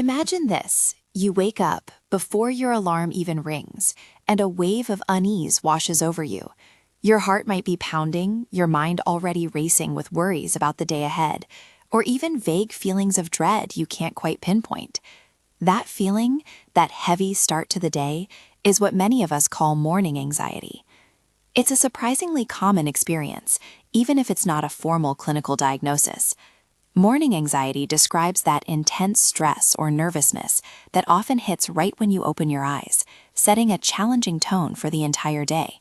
Imagine this. You wake up before your alarm even rings, and a wave of unease washes over you. Your heart might be pounding, your mind already racing with worries about the day ahead, or even vague feelings of dread you can't quite pinpoint. That feeling, that heavy start to the day, is what many of us call morning anxiety. It's a surprisingly common experience, even if it's not a formal clinical diagnosis. Morning anxiety describes that intense stress or nervousness that often hits right when you open your eyes, setting a challenging tone for the entire day.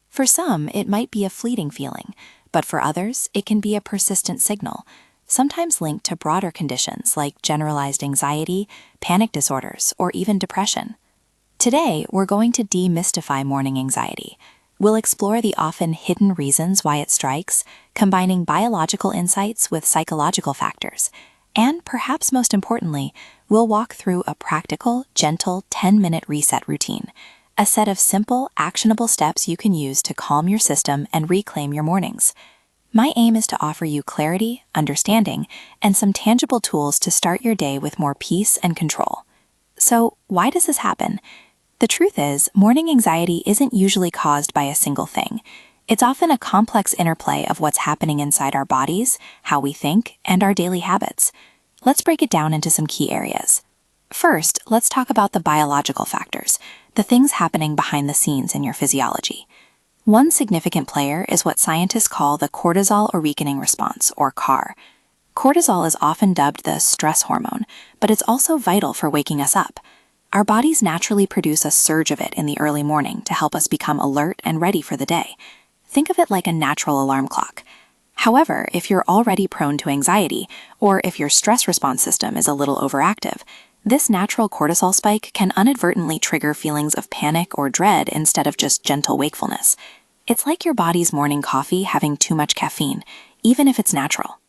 For some, it might be a fleeting feeling, but for others, it can be a persistent signal, sometimes linked to broader conditions like generalized anxiety, panic disorders, or even depression. Today, we're going to demystify morning anxiety. We'll explore the often hidden reasons why it strikes, combining biological insights with psychological factors. And perhaps most importantly, we'll walk through a practical, gentle 10-minute reset routine, a set of simple, actionable steps you can use to calm your system and reclaim your mornings. My aim is to offer you clarity, understanding, and some tangible tools to start your day with more peace and control. So, why does this happen? The truth is, morning anxiety isn't usually caused by a single thing. It's often a complex interplay of what's happening inside our bodies, how we think, and our daily habits. Let's break it down into some key areas. First, let's talk about the biological factors, the things happening behind the scenes in your physiology. One significant player is what scientists call the cortisol awakening response, or CAR. Cortisol is often dubbed the stress hormone, but it's also vital for waking us up. Our bodies naturally produce a surge of it in the early morning to help us become alert and ready for the day. Think of it like a natural alarm clock. However, if you're already prone to anxiety, or if your stress response system is a little overactive, this natural cortisol spike can inadvertently trigger feelings of panic or dread instead of just gentle wakefulness. It's like your body's morning coffee having too much caffeine, even if it's natural.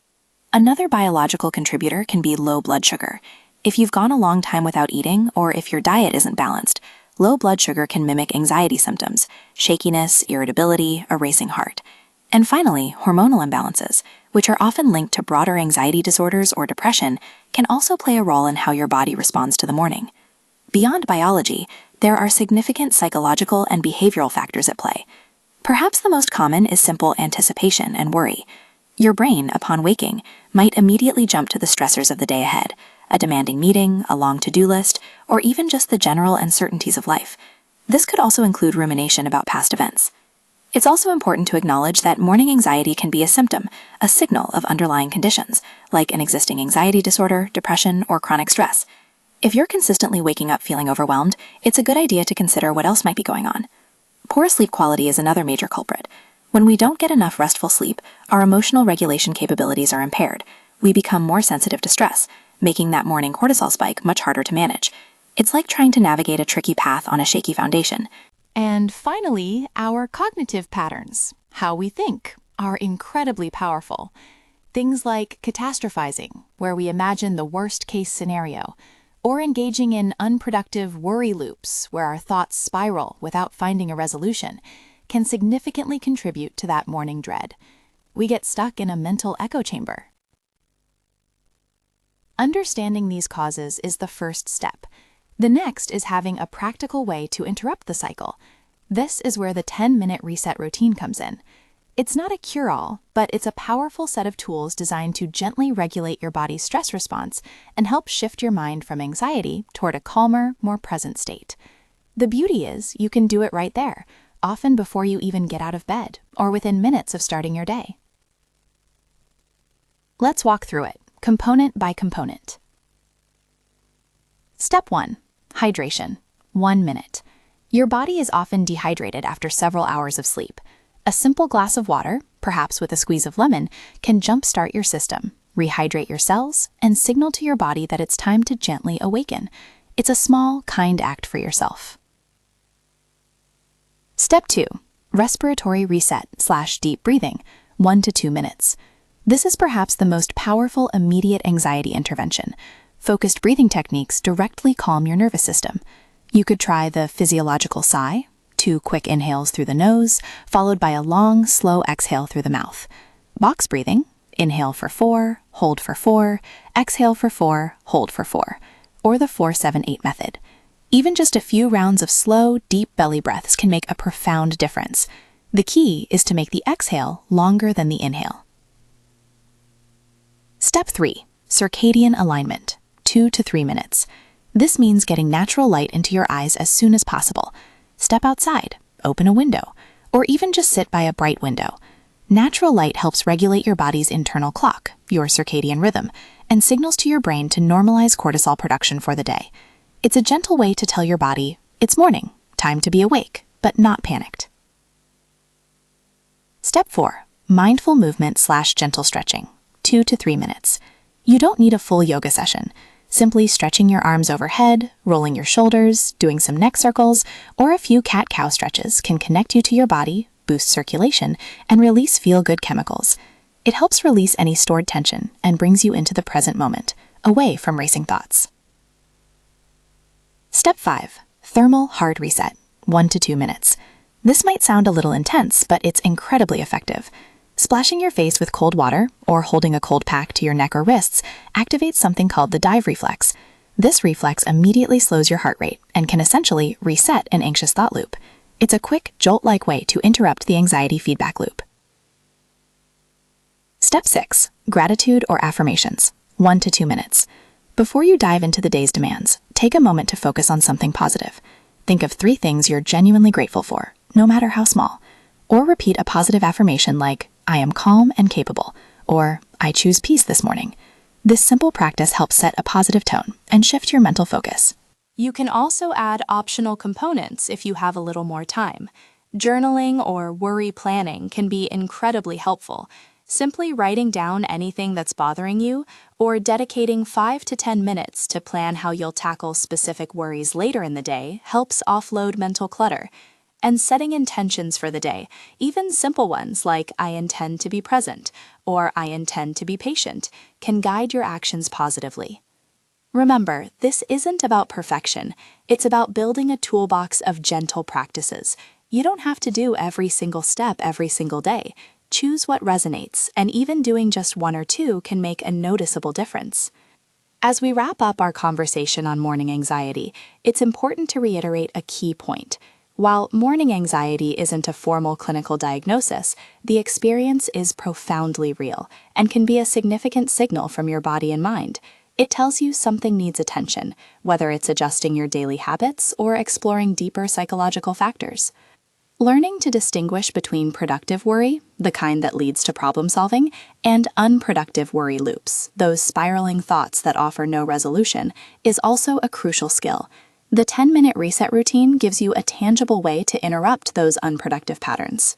Another biological contributor can be low blood sugar. If you've gone a long time without eating, or if your diet isn't balanced, low blood sugar can mimic anxiety symptoms, shakiness, irritability, a racing heart. And finally, hormonal imbalances, which are often linked to broader anxiety disorders or depression, can also play a role in how your body responds to the morning. Beyond biology, there are significant psychological and behavioral factors at play. Perhaps the most common is simple anticipation and worry. Your brain, upon waking, might immediately jump to the stressors of the day ahead, a demanding meeting, a long to-do list, or even just the general uncertainties of life. This could also include rumination about past events. It's also important to acknowledge that morning anxiety can be a symptom, a signal of underlying conditions, like an existing anxiety disorder, depression, or chronic stress. If you're consistently waking up feeling overwhelmed, it's a good idea to consider what else might be going on. Poor sleep quality is another major culprit. When we don't get enough restful sleep, our emotional regulation capabilities are impaired. We become more sensitive to stress, making that morning cortisol spike much harder to manage. It's like trying to navigate a tricky path on a shaky foundation. And finally, our cognitive patterns, how we think, are incredibly powerful. Things like catastrophizing, where we imagine the worst-case scenario, or engaging in unproductive worry loops, where our thoughts spiral without finding a resolution, can significantly contribute to that morning dread. We get stuck in a mental echo chamber. Understanding these causes is the first step. The next is having a practical way to interrupt the cycle. This is where the 10-minute reset routine comes in. It's not a cure-all, but it's a powerful set of tools designed to gently regulate your body's stress response and help shift your mind from anxiety toward a calmer, more present state. The beauty is you can do it right there, often before you even get out of bed or within minutes of starting your day. Let's walk through it, component by component. Step 1. Hydration. 1 minute. Your body is often dehydrated after several hours of sleep. A simple glass of water, perhaps with a squeeze of lemon, can jumpstart your system, rehydrate your cells, and signal to your body that it's time to gently awaken. It's a small, kind act for yourself. Step 2. Respiratory reset/deep breathing. 1 to 2 minutes. This is perhaps the most powerful immediate anxiety intervention. Focused breathing techniques directly calm your nervous system. You could try the physiological sigh, 2 quick inhales through the nose, followed by a long, slow exhale through the mouth. Box breathing, inhale for 4, hold for 4, exhale for 4, hold for 4. or the 4-7-8 method. Even just a few rounds of slow, deep belly breaths can make a profound difference. The key is to make the exhale longer than the inhale. Step 3. Circadian alignment, 2 to 3 minutes. This means getting natural light into your eyes as soon as possible. Step outside, open a window, or even just sit by a bright window. Natural light helps regulate your body's internal clock, your circadian rhythm, and signals to your brain to normalize cortisol production for the day. It's a gentle way to tell your body, it's morning, time to be awake, but not panicked. Step 4. Mindful movement/gentle stretching, 2 to 3 minutes. You don't need a full yoga session. Simply stretching your arms overhead, rolling your shoulders, doing some neck circles, or a few cat-cow stretches can connect you to your body, boost circulation, and release feel-good chemicals. It helps release any stored tension and brings you into the present moment, away from racing thoughts. Step 5. Thermal hard reset, 1 to 2 minutes. This might sound a little intense, but it's incredibly effective. Splashing your face with cold water or holding a cold pack to your neck or wrists activates something called the dive reflex. This reflex immediately slows your heart rate and can essentially reset an anxious thought loop. It's a quick, jolt-like way to interrupt the anxiety feedback loop. Step 6. Gratitude or affirmations, 1 to 2 minutes. Before you dive into the day's demands, take a moment to focus on something positive. Think of 3 things you're genuinely grateful for, no matter how small. Or repeat a positive affirmation like, I am calm and capable, or I choose peace this morning. This simple practice helps set a positive tone and shift your mental focus. You can also add optional components if you have a little more time. Journaling or worry planning can be incredibly helpful. Simply writing down anything that's bothering you or dedicating 5 to 10 minutes to plan how you'll tackle specific worries later in the day helps offload mental clutter. And setting intentions for the day, even simple ones like I intend to be present or I intend to be patient, can guide your actions positively. Remember, this isn't about perfection. It's about building a toolbox of gentle practices. You don't have to do every single step every single day. Choose what resonates, and even doing just 1 or 2 can make a noticeable difference. As we wrap up our conversation on morning anxiety, it's important to reiterate a key point. While morning anxiety isn't a formal clinical diagnosis, the experience is profoundly real and can be a significant signal from your body and mind. It tells you something needs attention, whether it's adjusting your daily habits or exploring deeper psychological factors. Learning to distinguish between productive worry, the kind that leads to problem solving, and unproductive worry loops, those spiraling thoughts that offer no resolution, is also a crucial skill. The 10-minute reset routine gives you a tangible way to interrupt those unproductive patterns.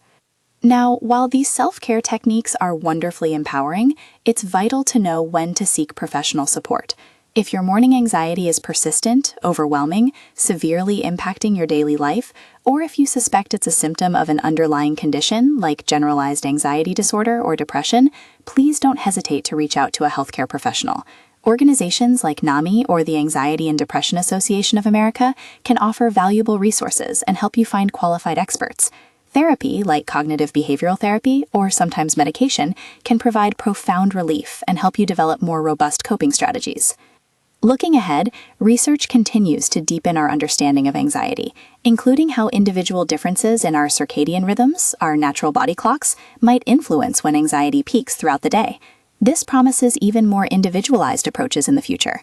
Now, while these self-care techniques are wonderfully empowering, it's vital to know when to seek professional support. If your morning anxiety is persistent, overwhelming, severely impacting your daily life, or if you suspect it's a symptom of an underlying condition like generalized anxiety disorder or depression, please don't hesitate to reach out to a healthcare professional. Organizations like NAMI or the Anxiety and Depression Association of America can offer valuable resources and help you find qualified experts. Therapy, like cognitive behavioral therapy or sometimes medication, can provide profound relief and help you develop more robust coping strategies. Looking ahead, research continues to deepen our understanding of anxiety, including how individual differences in our circadian rhythms, our natural body clocks, might influence when anxiety peaks throughout the day. This promises even more individualized approaches in the future.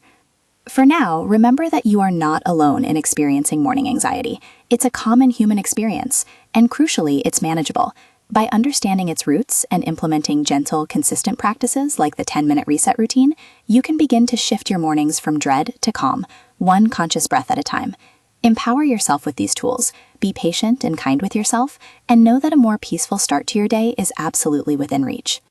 For now, remember that you are not alone in experiencing morning anxiety. It's a common human experience, and crucially, it's manageable. By understanding its roots and implementing gentle, consistent practices like the 10-minute reset routine, you can begin to shift your mornings from dread to calm, one conscious breath at a time. Empower yourself with these tools, be patient and kind with yourself, and know that a more peaceful start to your day is absolutely within reach.